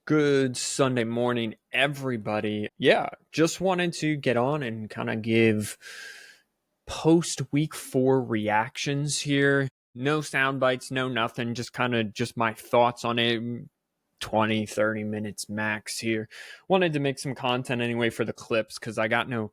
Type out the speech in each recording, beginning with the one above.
Good Sunday morning, everybody. Yeah, just wanted to get on and kind of give post-week 4 reactions here. No sound bites, no nothing, just my thoughts on it. 20, 30 minutes max here. Wanted to make some content anyway for the clips because I got no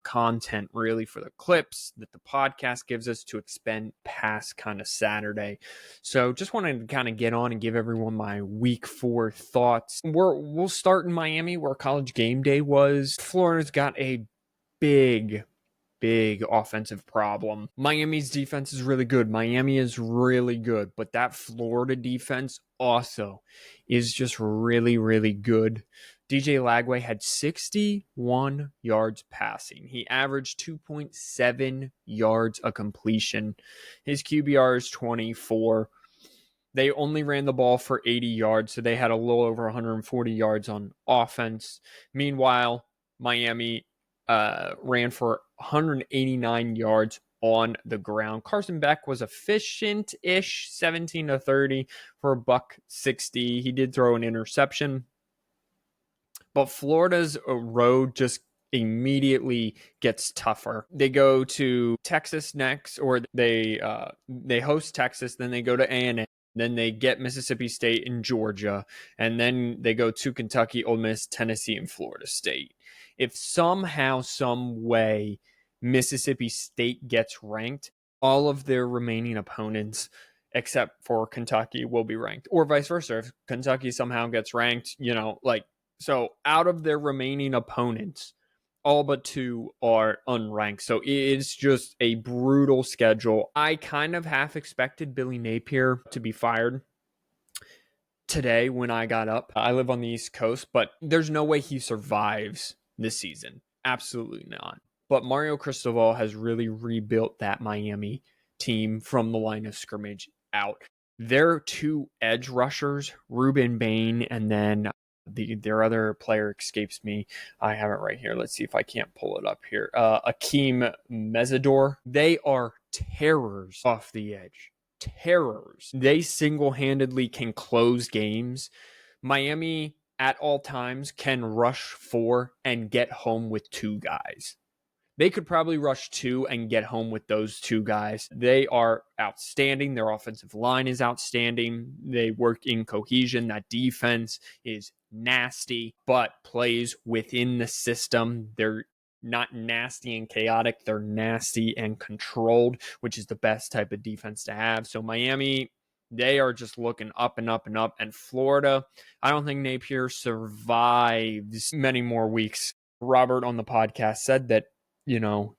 content really for the clips that the podcast gives us to expend past kind of Saturday. So just wanted to kind of get on and give everyone my week 4 thoughts. We'll start in Miami where College Game Day was. Florida's got a big offensive problem. Miami's defense is really good. Miami is really good, but that Florida defense also is just really good. DJ Lagway had 61 yards passing. He averaged 2.7 yards a completion. His QBR is 24. They only ran the ball for 80 yards, so they had a little over 140 yards on offense. Meanwhile, Miami ran for 189 yards on the ground. Carson Beck was efficient-ish, 17-30 for a $160. He did throw an interception. But Florida's road just immediately gets tougher. They go to Texas next, or they host Texas, then they go to A&M, then they get Mississippi State and Georgia, and then they go to Kentucky, Ole Miss, Tennessee, and Florida State. If somehow, some way, Mississippi State gets ranked, all of their remaining opponents, except for Kentucky, will be ranked, or vice versa. If Kentucky somehow gets ranked, so out of their remaining opponents, all but 2 are unranked. So it's just a brutal schedule. I kind of half expected Billy Napier to be fired today when I got up. I live on the East Coast, but there's no way he survives this season. Absolutely not. But Mario Cristobal has really rebuilt that Miami team from the line of scrimmage out. Their 2 edge rushers, Ruben Bain, and then their other player escapes me. I have it right here. Let's see if I can't pull it up here. Akeem Mesidor. They are terrors off the edge. Terrors. They single-handedly can close games. Miami, at all times, can rush 4 and get home with 2 guys. They could probably rush 2 and get home with those 2 guys. They are outstanding. Their offensive line is outstanding. They work in cohesion. That defense is nasty, but plays within the system. They're not nasty and chaotic. They're nasty and controlled, which is the best type of defense to have. So Miami, they are just looking up and up and up. And Florida, I don't think Napier survives many more weeks. Robert on the podcast said that,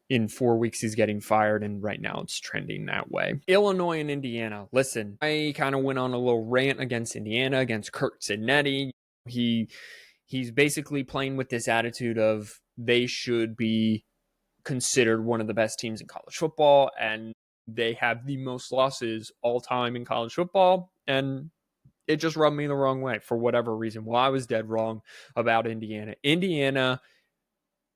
in 4 weeks he's getting fired, and right now it's trending that way. Illinois and Indiana. Listen, I kind of went on a little rant against Indiana, against Kurt Cinetti. He's basically playing with this attitude of they should be considered one of the best teams in college football, and they have the most losses all time in college football, and it just rubbed me the wrong way for whatever reason. Well, I was dead wrong about Indiana. Indiana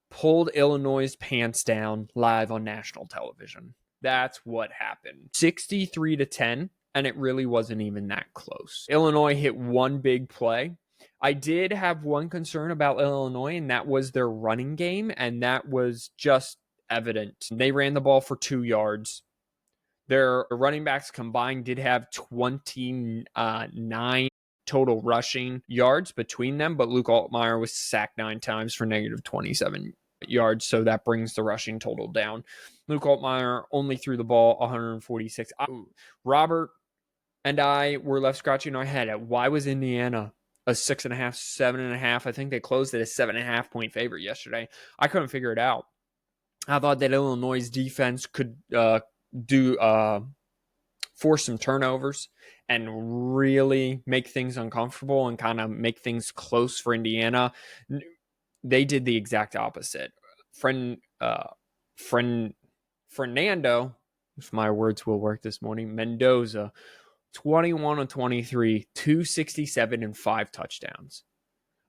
pulled Illinois' pants down live on national television. That's what happened. 63-10, and it really wasn't even that close. Illinois hit one big play. I did have one concern about Illinois, and that was their running game, and that was just evident. They ran the ball for 2 yards. Their running backs combined did have 29 total rushing yards between them, but Luke Altmaier was sacked 9 times for negative 27 yards, so that brings the rushing total down. Luke Altmaier only threw the ball 146. Robert and I were left scratching our head at why was Indiana a 6.5, 7.5? I think they closed at a 7.5 point favorite yesterday. I couldn't figure it out. I thought that Illinois' defense could force some turnovers and really make things uncomfortable and kind of make things close for Indiana. They did the exact opposite. Fernando, if my words will work this morning, Mendoza, 21-23, 267 and 5 touchdowns.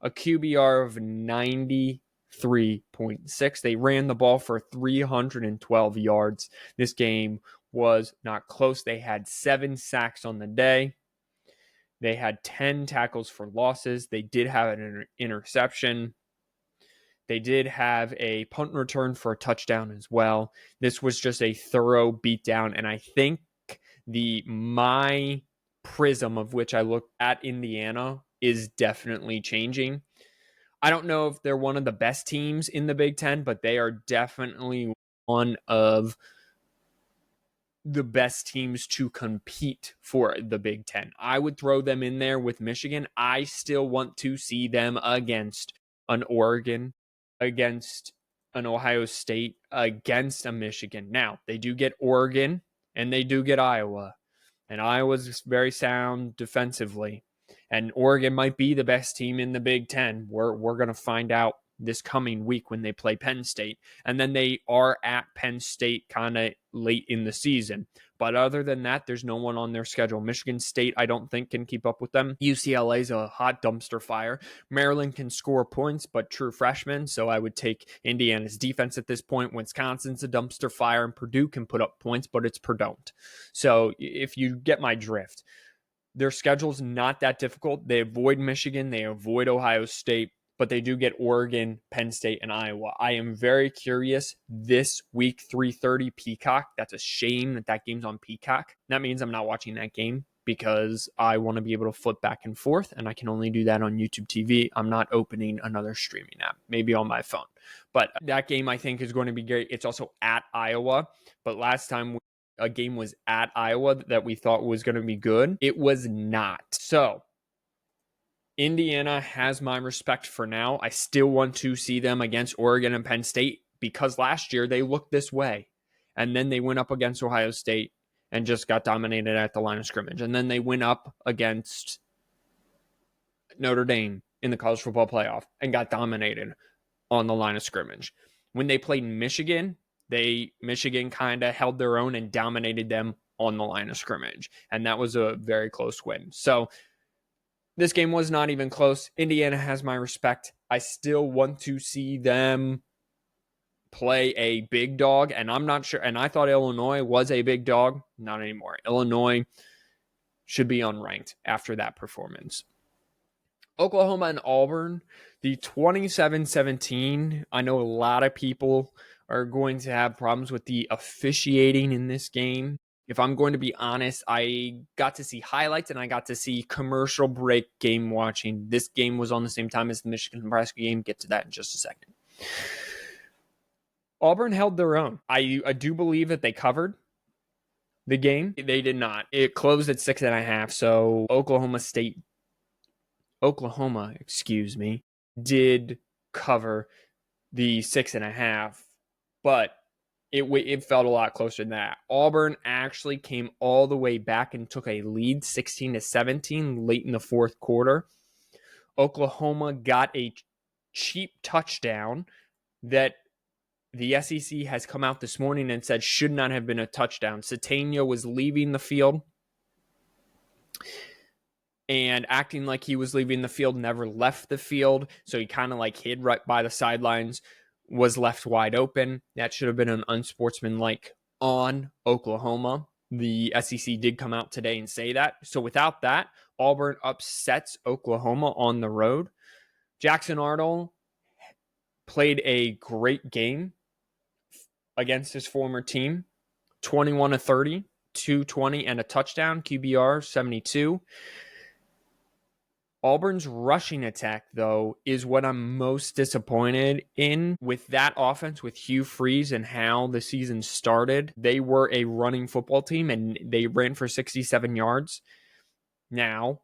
A QBR of 93.6. They ran the ball for 312 yards. This game was not close. They had 7 sacks on the day. They had 10 tackles for losses. They did have an interception. They did have a punt return for a touchdown as well. This was just a thorough beatdown, and I think my prism of which I look at Indiana is definitely changing. I don't know if they're one of the best teams in the Big Ten, but they are definitely one of the best teams to compete for the Big Ten. I would throw them in there with Michigan. I still want to see them against an Oregon, against an Ohio State, against a Michigan. Now, they do get Oregon and they do get Iowa. And Iowa's very sound defensively. And Oregon might be the best team in the Big Ten. We're going to find out this coming week when they play Penn State. And then they are at Penn State kind of late in the season. But other than that, there's no one on their schedule. Michigan State, I don't think, can keep up with them. UCLA's a hot dumpster fire. Maryland can score points, but true freshmen. So I would take Indiana's defense at this point. Wisconsin's a dumpster fire, and Purdue can put up points, but it's Purdue. So if you get my drift, their schedule's not that difficult. They avoid Michigan. They avoid Ohio State. But they do get Oregon, Penn State, and Iowa. I am very curious this week, 3:30 Peacock. That's a shame that game's on Peacock. That means I'm not watching that game because I want to be able to flip back and forth, and I can only do that on YouTube TV. I'm not opening another streaming app, maybe on my phone. But that game, I think, is going to be great. It's also at Iowa. But last time a game was at Iowa that we thought was going to be good, it was not. So Indiana has my respect for now. I still want to see them against Oregon and Penn State because last year they looked this way. And then they went up against Ohio State and just got dominated at the line of scrimmage. And then they went up against Notre Dame in the college football playoff and got dominated on the line of scrimmage. When they played Michigan, Michigan kind of held their own and dominated them on the line of scrimmage. And that was a very close win. So this game was not even close. Indiana has my respect. I still want to see them play a big dog, and I'm not sure. And I thought Illinois was a big dog. Not anymore. Illinois should be unranked after that performance. Oklahoma and Auburn, the 27-17. I know a lot of people are going to have problems with the officiating in this game. If I'm going to be honest, I got to see highlights and I got to see commercial break game watching. This game was on the same time as the Michigan-Nebraska game. Get to that in just a second. Auburn held their own. I do believe that they covered the game. They did not. It closed at 6.5. So Oklahoma, did cover the 6.5, but it felt a lot closer than that. Auburn actually came all the way back and took a lead 16-17 late in the fourth quarter. Oklahoma got a cheap touchdown that the SEC has come out this morning and said should not have been a touchdown. Satania was leaving the field and acting like he was leaving the field, never left the field. So he kind of like hid right by the sidelines, was left wide open. That should have been an unsportsmanlike on Oklahoma. The SEC did come out today and say that. So without that, Auburn upsets Oklahoma on the road. Jackson Arnold played a great game against his former team. 21-30, 220, and a touchdown. QBR 72. Auburn's rushing attack, though, is what I'm most disappointed in. With that offense, with Hugh Freeze and how the season started, they were a running football team, and they ran for 67 yards. Now,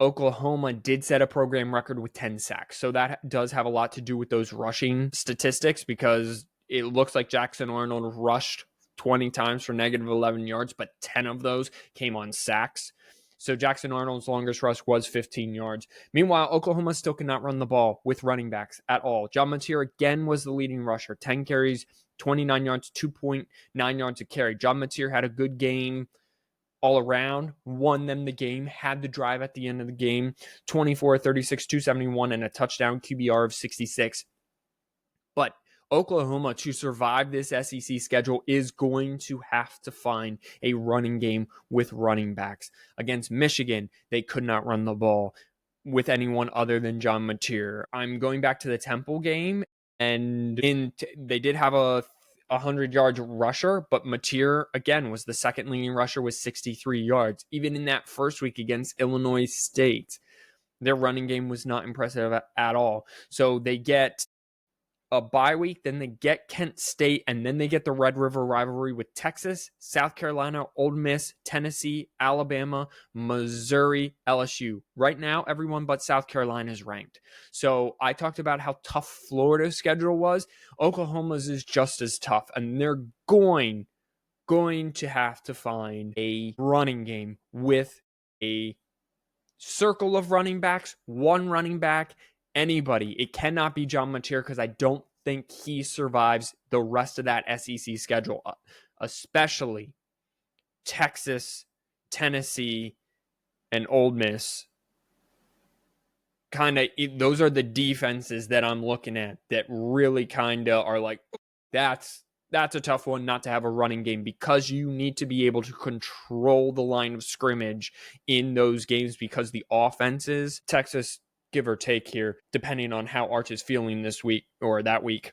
Oklahoma did set a program record with 10 sacks, so that does have a lot to do with those rushing statistics because it looks like Jackson Arnold rushed 20 times for negative 11 yards, but 10 of those came on sacks. So Jackson Arnold's longest rush was 15 yards. Meanwhile, Oklahoma still cannot run the ball with running backs at all. John Mateer again was the leading rusher. 10 carries, 29 yards, 2.9 yards a carry. John Mateer had a good game all around, won them the game, had the drive at the end of the game. 24-36, 271, and a touchdown, QBR of 66. But Oklahoma, to survive this SEC schedule, is going to have to find a running game with running backs. Against Michigan, they could not run the ball with anyone other than John Mateer. I'm going back to the Temple game, and they did have a 100-yard rusher, but Mateer, again, was the second leading rusher with 63 yards. Even in that first week against Illinois State, their running game was not impressive at all. So they get a bye week, then they get Kent State, and then they get the Red River rivalry with Texas, South Carolina, Ole Miss, Tennessee, Alabama, Missouri, LSU. Right now, everyone but South Carolina is ranked. So I talked about how tough Florida's schedule was. Oklahoma's is just as tough, and they're going to have to find a running game with a circle of running backs, one running back, anybody. It cannot be John Mateer because I don't think he survives the rest of that SEC schedule, especially Texas, Tennessee, and Ole Miss. Those are the defenses that I'm looking at that really kind of are like, that's a tough one not to have a running game, because you need to be able to control the line of scrimmage in those games, because the offenses, Texas, give or take here, depending on how Arch is feeling this week or that week,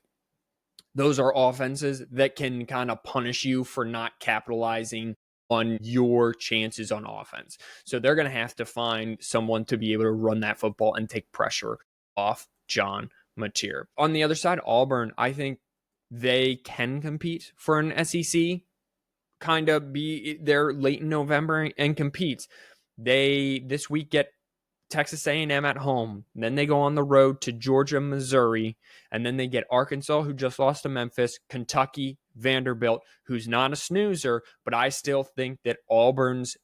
those are offenses that can kind of punish you for not capitalizing on your chances on offense. So they're going to have to find someone to be able to run that football and take pressure off John Mateer. On the other side, Auburn, I think they can compete for an SEC, kind of be there late in November and compete. They this week get Texas A&M at home, then they go on the road to Georgia, Missouri, and then they get Arkansas, who just lost to Memphis, Kentucky, Vanderbilt, who's not a snoozer, but I still think that Auburn's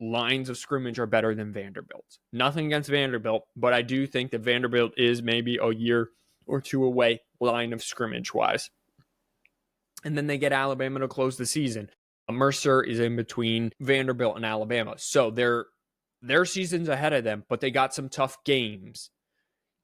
lines of scrimmage are better than Vanderbilt's. Nothing against Vanderbilt, but I do think that Vanderbilt is maybe a year or two away line of scrimmage wise. And then they get Alabama to close the season. Mercer is in between Vanderbilt and Alabama. So their season's ahead of them, but they got some tough games.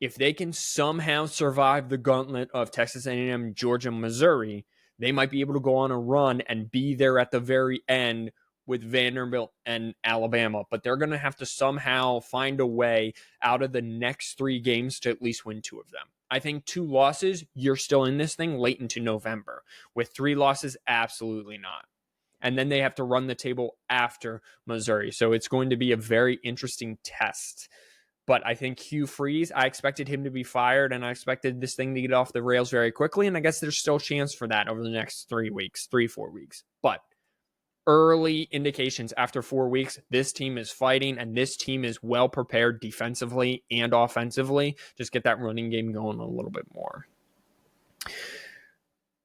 If they can somehow survive the gauntlet of Texas A&M, Georgia, Missouri, they might be able to go on a run and be there at the very end with Vanderbilt and Alabama. But they're going to have to somehow find a way out of the next 3 games to at least win 2 of them. I think 2 losses, you're still in this thing late into November. With 3 losses, absolutely not. And then they have to run the table after Missouri. So it's going to be a very interesting test. But I think Hugh Freeze, I expected him to be fired, and I expected this thing to get off the rails very quickly. And I guess there's still a chance for that over the next 4 weeks. But early indications after 4 weeks, this team is fighting, and this team is well prepared defensively and offensively. Just get that running game going a little bit more.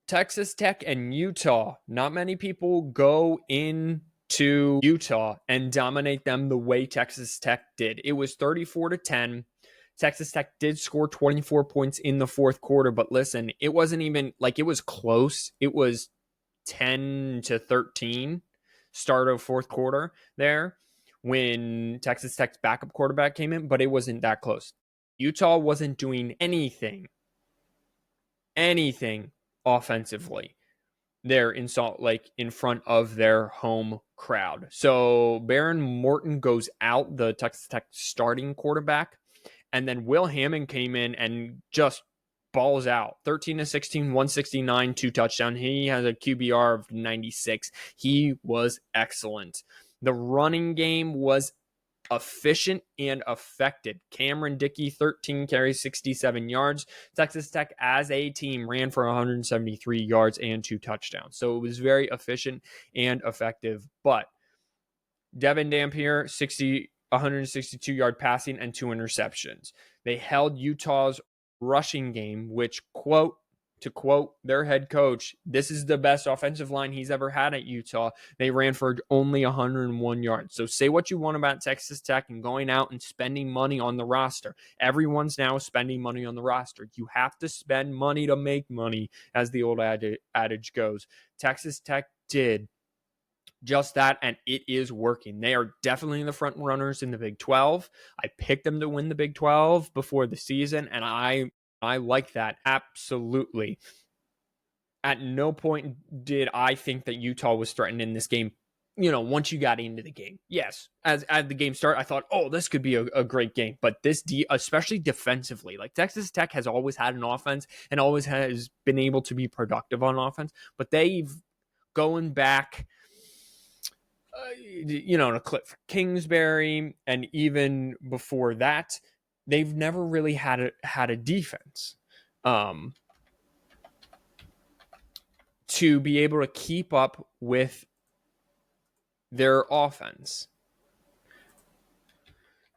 Texas Tech and Utah. Not many people go into Utah and dominate them the way Texas Tech did. It was 34-10. Texas Tech did score 24 points in the fourth quarter, but listen, it wasn't even like it was close. It was 10-13 start of fourth quarter there when Texas Tech's backup quarterback came in, but it wasn't that close. Utah wasn't doing anything offensively there in Salt Lake in front of their home crowd. So Baron Morton goes out, the Texas Tech starting quarterback, and then Will Hammond came in and just balls out. 13-16, 169, 2 touchdowns. He has a QBR of 96. He was excellent. The running game was efficient and effective. Cameron Dickey, 13 carries, 67 yards. Texas Tech as a team ran for 173 yards and 2 touchdowns. So it was very efficient and effective. But Devin Dampier, 162-yard passing and 2 interceptions. They held Utah's rushing game, which, to quote their head coach, this is the best offensive line he's ever had at Utah. They ran for only 101 yards. So say what you want about Texas Tech and going out and spending money on the roster. Everyone's now spending money on the roster. You have to spend money to make money, as the old adage goes. Texas Tech did just that, and it is working. They are definitely the front runners in the Big 12. I picked them to win the Big 12 before the season, and I like that. Absolutely. At no point did I think that Utah was threatened in this game. Once you got into the game, yes, as the game started, I thought, oh, this could be a great game. But this, especially defensively, like Texas Tech has always had an offense and always has been able to be productive on offense. But they've going back, to Cliff Kingsbury, and even before that, they've never really had a defense. To be able to keep up with their offense.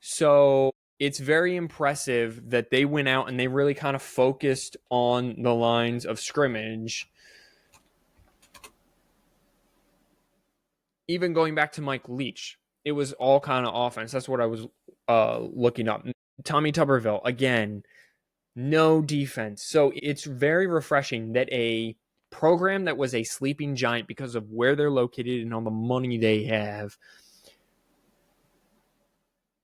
So it's very impressive that they went out and they really kind of focused on the lines of scrimmage. Even going back to Mike Leach, it was all kind of offense. That's what I was looking up. Tommy Tuberville, again, no defense. So it's very refreshing that a program that was a sleeping giant because of where they're located and all the money they have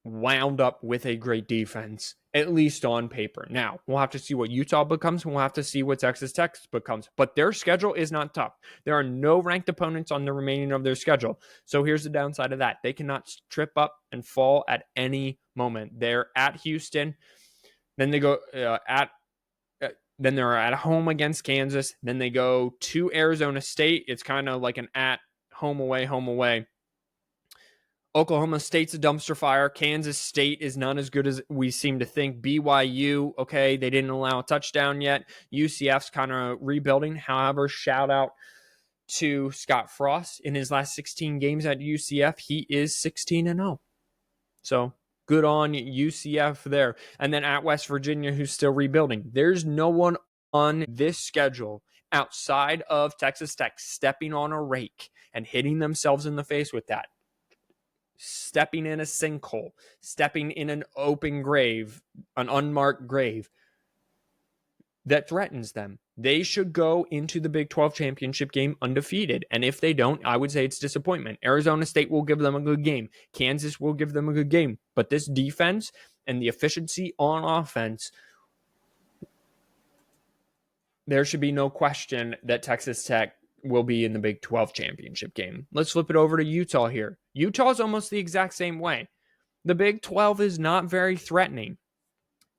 wound up with a great defense, at least on paper. Now, we'll have to see what Utah becomes. We'll have to see what Texas Tech becomes. But their schedule is not tough. There are no ranked opponents on the remaining of their schedule. So here's the downside of that. They cannot trip up and fall at any moment. They're at Houston. Then they go then they're at home against Kansas. Then they go to Arizona State. It's kind of like an at home away, home away. Oklahoma State's a dumpster fire. Kansas State is not as good as we seem to think. BYU, okay, they didn't allow a touchdown yet. UCF's kind of rebuilding. However, shout out to Scott Frost. In his last 16 games at UCF, he is 16-0. So good on UCF there. And then at West Virginia, who's still rebuilding. There's no one on this schedule outside of Texas Tech stepping on a rake and hitting themselves in the face with that. Stepping in a sinkhole, stepping in an open grave, an unmarked grave that threatens them. They should go into the Big 12 championship game undefeated. And if they don't, I would say it's disappointment. Arizona State will give them a good game. Kansas will give them a good game. But this defense and the efficiency on offense, there should be no question that Texas Tech will be in the Big 12 championship game. Let's flip it over to Utah here. Utah's almost the exact same way. The Big 12 is not very threatening.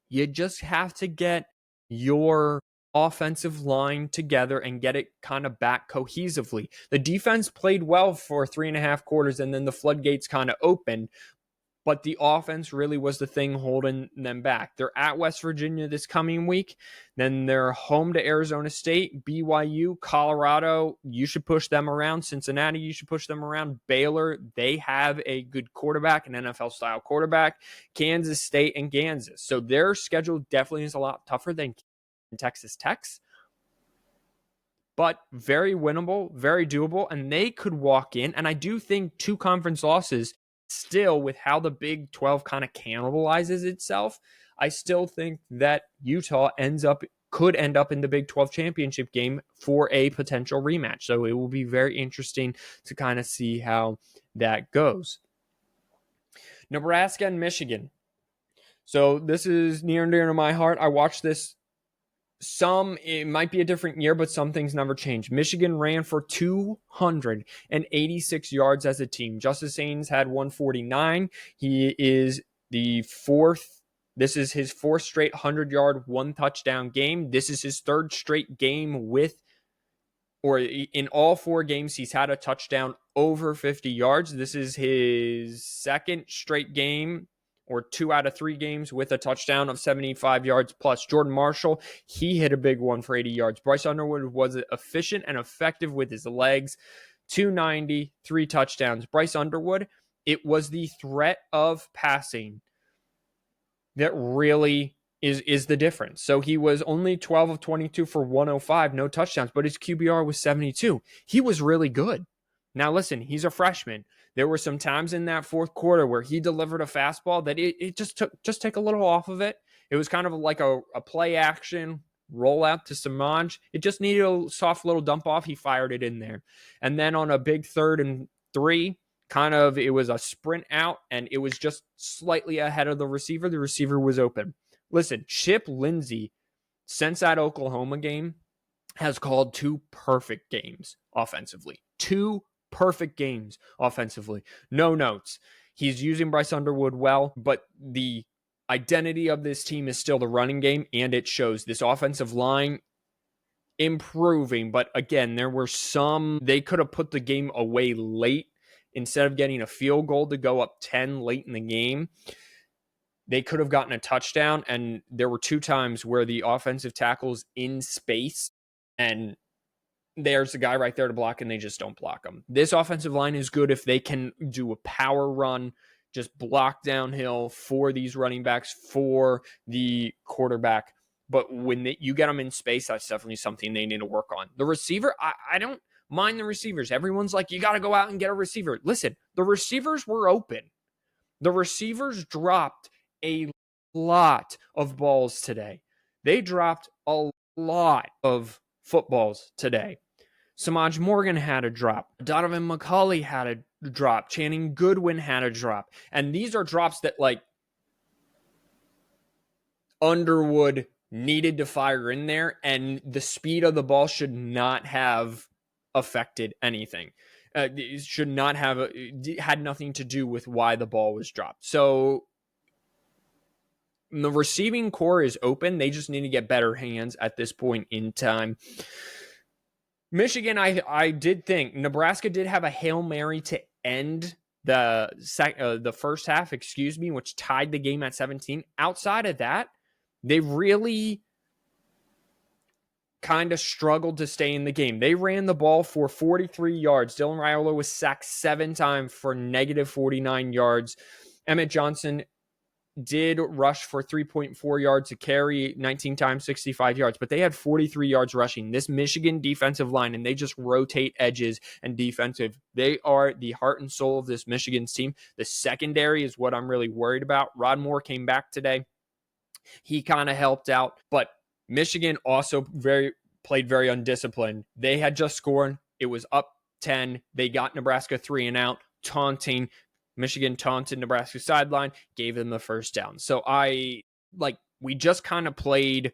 You just have to get your offensive line together and get it kind of back cohesively. The defense played well for 3.5 quarters, and then the floodgates kind of opened. But the offense really was the thing holding them back. They're at West Virginia this coming week. Then they're home to Arizona State, BYU, Colorado. You should push them around. Cincinnati, you should push them around. Baylor, they have a good quarterback, an NFL-style quarterback. Kansas State and Kansas. So their schedule definitely is a lot tougher than Texas Tech's. But very winnable, very doable, and they could walk in. And I do think 2 conference losses still, with how the Big 12 kind of cannibalizes itself, I still think that Utah could end up in the Big 12 championship game for a potential rematch. So it will be very interesting to kind of see how that goes. Nebraska and Michigan. So this is near and dear to my heart. I watched this. It might be a different year, but some things never change. Michigan ran for 286 yards as a team. Justice Haynes had 149. He is the fourth. This is his 4th straight 100-yard, 1 touchdown game. This is his 3rd straight game in all 4 games, he's had a touchdown over 50 yards. This is his 2nd straight game, or 2 out of 3 games with a touchdown of 75 yards plus. Jordan Marshall, he hit a big one for 80 yards. Bryce Underwood was efficient and effective with his legs. 290, 3 touchdowns. Bryce Underwood, it was the threat of passing that really is the difference. So he was only 12 of 22 for 105, no touchdowns, but his QBR was 72. He was really good. Now listen, he's a freshman. There were some times in that 4th quarter where he delivered a fastball that it just take a little off of it. It was kind of like a play action rollout to Samaj. It just needed a soft little dump off. He fired it in there. And then on a big 3rd and 3, it was a sprint out, and it was just slightly ahead of the receiver. The receiver was open. Listen, Chip Lindsey since that Oklahoma game, has called 2 perfect games offensively. 2 perfect games offensively. No notes. He's using Bryce Underwood well, but the identity of this team is still the running game, and it shows. This offensive line improving, but again, there were some, they could have put the game away late instead of getting a field goal to go up 10 late in the game. They could have gotten a touchdown, and there were 2 times where the offensive tackle's in space, and there's a guy right there to block, and they just don't block him. This offensive line is good if they can do a power run, just block downhill for these running backs, for the quarterback. But when you get them in space, that's definitely something they need to work on. The receiver, I don't mind the receivers. Everyone's like, you got to go out and get a receiver. Listen, the receivers were open. The receivers dropped a lot of balls today. They dropped a lot of footballs today. Samaj Morgan had a drop. Donovan McCulley had a drop. Channing Goodwin had a drop. And these are drops that, like, Underwood needed to fire in there, and the speed of the ball should not have affected anything. It should not have, had nothing to do with why the ball was dropped. So the receiving core is open. They just need to get better hands at this point in time. Michigan, I did think Nebraska did have a Hail Mary to end the first half, which tied the game at 17. Outside of that, they really kind of struggled to stay in the game. They ran the ball for 43 yards. Dylan Raiola was sacked 7 times for negative 49 yards. Emmett Johnson did rush for 3.4 yards to carry, 19 times, 65 yards, but they had 43 yards rushing. This Michigan defensive line, and they just rotate edges and defensive. They are the heart and soul of this Michigan's team. The secondary is what I'm really worried about. Rod Moore came back today. He kind of helped out, but Michigan also played very undisciplined. They had just scored. It was up 10. They got Nebraska 3 and out, taunting. Michigan taunted Nebraska sideline, gave them the first down. So we just kind of played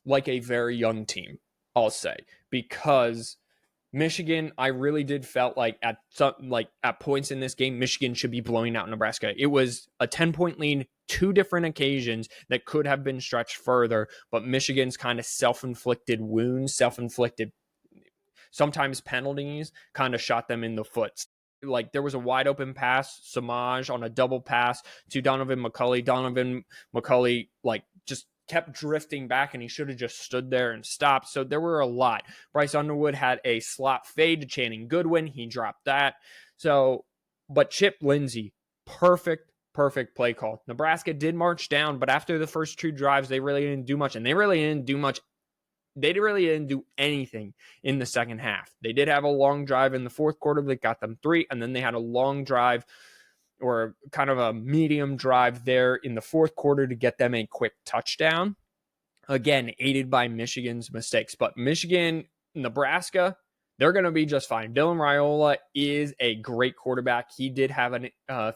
like a very young team, I'll say, because Michigan, I really did felt like at points in this game, Michigan should be blowing out Nebraska. It was a 10-point lead, 2 different occasions that could have been stretched further, but Michigan's kind of self-inflicted wounds, sometimes penalties kind of shot them in the foot. Like, there was a wide open pass, Samaj on a double pass to Donovan McCulley. Donovan McCulley, just kept drifting back, and he should have just stood there and stopped. So there were a lot. Bryce Underwood had a slot fade to Channing Goodwin. He dropped that. So, but Chip Lindsey, perfect play call. Nebraska did march down, but after the first 2 drives, they really didn't do much, and they really didn't do anything in the second half. They did have a long drive in the fourth quarter that got them 3, and then they had a long drive, or kind of a medium drive there in the fourth quarter to get them a quick touchdown. Again, aided by Michigan's mistakes. But Michigan, Nebraska, they're going to be just fine. Dylan Raiola is a great quarterback. He did have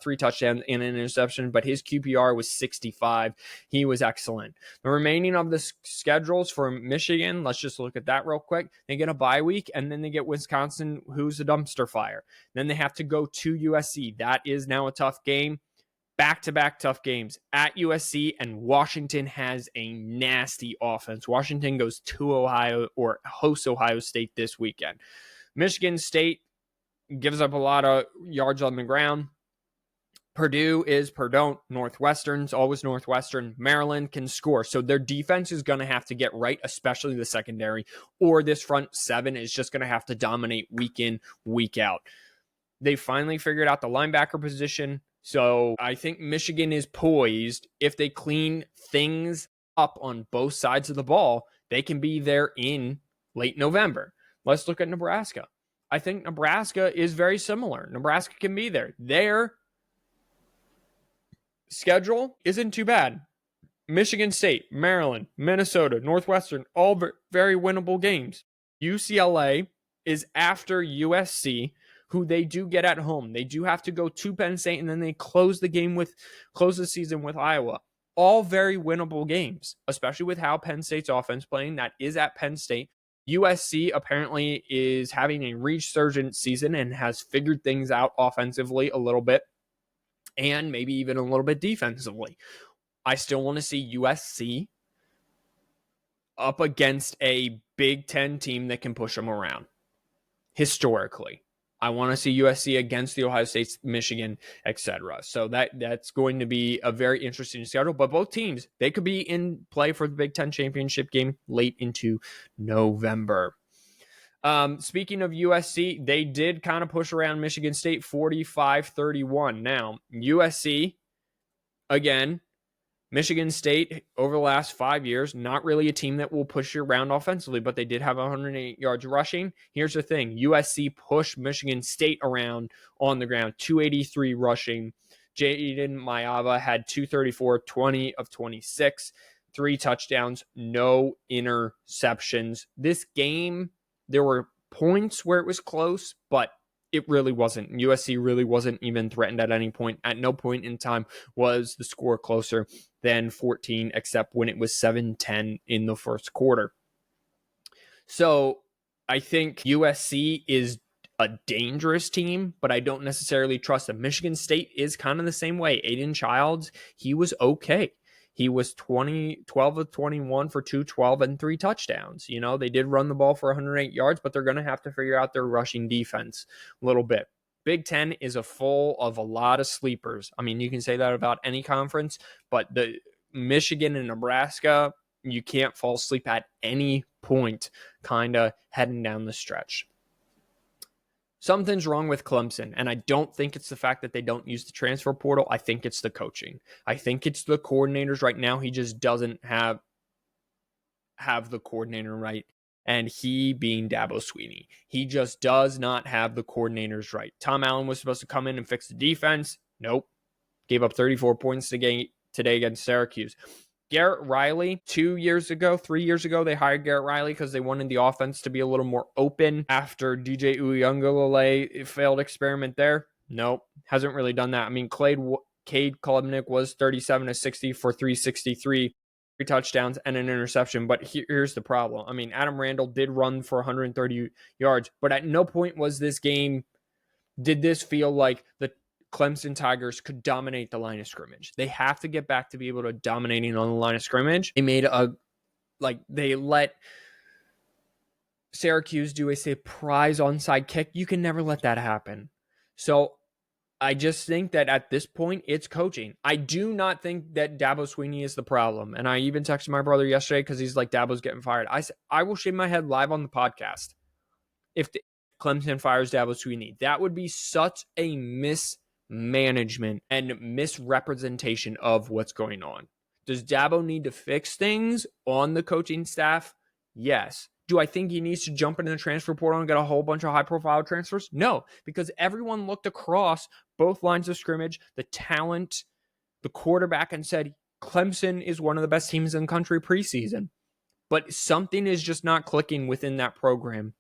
3 touchdowns and an interception, but his QPR was 65. He was excellent. The remaining of the schedules for Michigan, let's just look at that real quick. They get a bye week, and then they get Wisconsin, who's a dumpster fire. Then they have to go to USC. That is now a tough game. Back-to-back tough games at USC, and Washington has a nasty offense. Washington goes to Ohio, or hosts Ohio State this weekend. Michigan State gives up a lot of yards on the ground. Purdue is Purdue. Northwestern's always Northwestern. Maryland can score. So their defense is going to have to get right, especially the secondary, or this front 7 is just going to have to dominate week in, week out. They finally figured out the linebacker position. So I think Michigan is poised. If they clean things up on both sides of the ball, they can be there in late November. Let's look at Nebraska. I think Nebraska is very similar. Nebraska can be there. Their schedule isn't too bad. Michigan State, Maryland, Minnesota, Northwestern, all very winnable games. UCLA is after USC, who they do get at home. They do have to go to Penn State, and then they close the season with Iowa. all very winnable games, especially with how Penn State's offense playing. That is at Penn State. USC apparently is having a resurgent season and has figured things out offensively a little bit and maybe even a little bit defensively. I still want to see USC up against a Big Ten team that can push them around. Historically, I want to see USC against the Ohio State, Michigan, etc. So that's going to be a very interesting schedule. But both teams, they could be in play for the Big Ten championship game late into November. Speaking of USC, they did kind of push around Michigan State 45-31. Now, USC, again, Michigan State, over the last 5 years, not really a team that will push you around offensively, but they did have 108 yards rushing. Here's the thing. USC pushed Michigan State around on the ground, 283 rushing. Jaden Mayava had 234, 20 of 26, 3 touchdowns, no interceptions. This game, there were points where it was close, but it really wasn't. USC really wasn't even threatened at any point. At no point in time was the score closer than 14, except when it was 7-10 in the first quarter. So I think USC is a dangerous team, but I don't necessarily trust them. Michigan State is kind of the same way. Aiden Childs, he was okay. He was 12 of 21 for 212 and 3 touchdowns. You know, they did run the ball for 108 yards, but they're going to have to figure out their rushing defense a little bit. Big Ten is full of a lot of sleepers. I mean, you can say that about any conference, but the Michigan and Nebraska, you can't fall asleep at any point kind of heading down the stretch. Something's wrong with Clemson, and I don't think it's the fact that they don't use the transfer portal. I think it's the coaching. I think it's the coordinators right now. He just doesn't have the coordinator right, and he being Dabo Swinney. He just does not have the coordinators right. Tom Allen was supposed to come in and fix the defense. Nope. Gave up 34 points today against Syracuse. Garrett Riley, 3 years ago, they hired Garrett Riley because they wanted the offense to be a little more open after DJ Uiagalelei failed experiment there. Nope, hasn't really done that. I mean, Cade Klubnik was 37 of 60 for 363, 3 touchdowns and an interception. But here's the problem. I mean, Adam Randall did run for 130 yards, but at no point was this game, did this feel like the Clemson Tigers could dominate the line of scrimmage. They have to get back to be able to dominating on the line of scrimmage. They let Syracuse do a surprise onside kick. You can never let that happen. So I just think that at this point, it's coaching. I do not think that Dabo Swinney is the problem. And I even texted my brother yesterday because he's like, Dabo's getting fired. I said, I will shave my head live on the podcast if Clemson fires Dabo Swinney. That would be such a mismanagement and misrepresentation of what's going on. Does Dabo need to fix things on the coaching staff? Yes. Do I think he needs to jump into the transfer portal and get a whole bunch of high-profile transfers? No, because everyone looked across both lines of scrimmage, the talent, the quarterback, and said, Clemson is one of the best teams in the country preseason. But something is just not clicking within that program,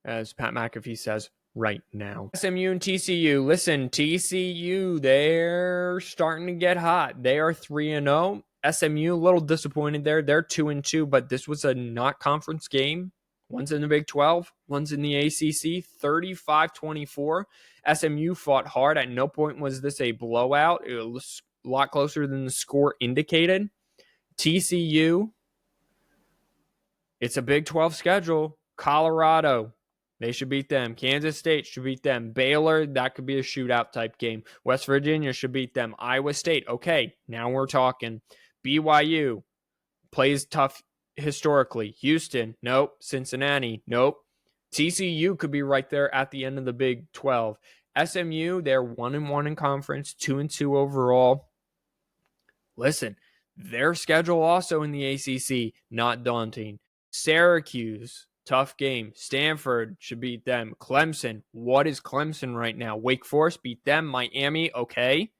as Pat McAfee says, right now. SMU and TCU. Listen, TCU, they're starting to get hot. They are 3-0. SMU, a little disappointed there. They're 2-2, but this was a not conference game. One's in the Big 12, one's in the ACC, 35-24. SMU fought hard. At no point was this a blowout. It was a lot closer than the score indicated. TCU, it's a Big 12 schedule. Colorado, they should beat them. Kansas State should beat them. Baylor, that could be a shootout type game. West Virginia should beat them. Iowa State, okay, now we're talking. BYU plays tough historically. Houston, nope. Cincinnati, nope. TCU could be right there at the end of the Big 12. SMU, they're 1-1 in conference, 2-2 overall. Listen, their schedule also in the ACC, not daunting. Syracuse, tough game. Stanford should beat them. Clemson, what is Clemson right now? Wake Forest beat them. Miami, okay.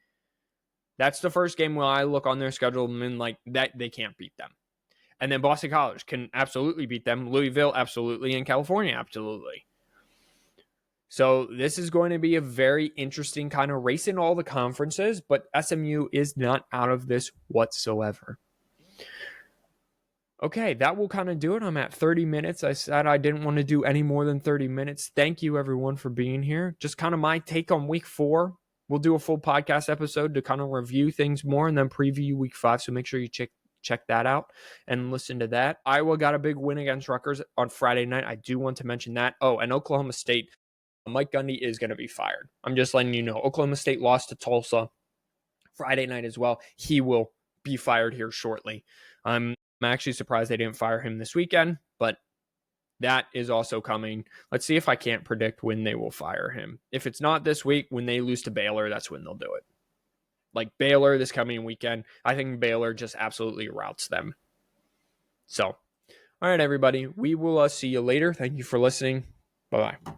That's the first game when I look on their schedule and like that they can't beat them. And then Boston College can absolutely beat them. Louisville, absolutely. And California, absolutely. So this is going to be a very interesting kind of race in all the conferences, but SMU is not out of this whatsoever. Okay, that will kind of do it. I'm at 30 minutes. I said I didn't want to do any more than 30 minutes. Thank you, everyone, for being here. Just kind of my take on week 4. We'll do a full podcast episode to kind of review things more and then preview week 5. So make sure you check that out and listen to that. Iowa got a big win against Rutgers on Friday night. I do want to mention that. Oh, and Oklahoma State, Mike Gundy is going to be fired. I'm just letting you know. Oklahoma State lost to Tulsa Friday night as well. He will be fired here shortly. I'm actually surprised they didn't fire him this weekend, but that is also coming. Let's see if I can't predict when they will fire him. If it's not this week, when they lose to Baylor, that's when they'll do it. Like Baylor this coming weekend, I think Baylor just absolutely routs them. So, all right, everybody. We will see you later. Thank you for listening. Bye-bye.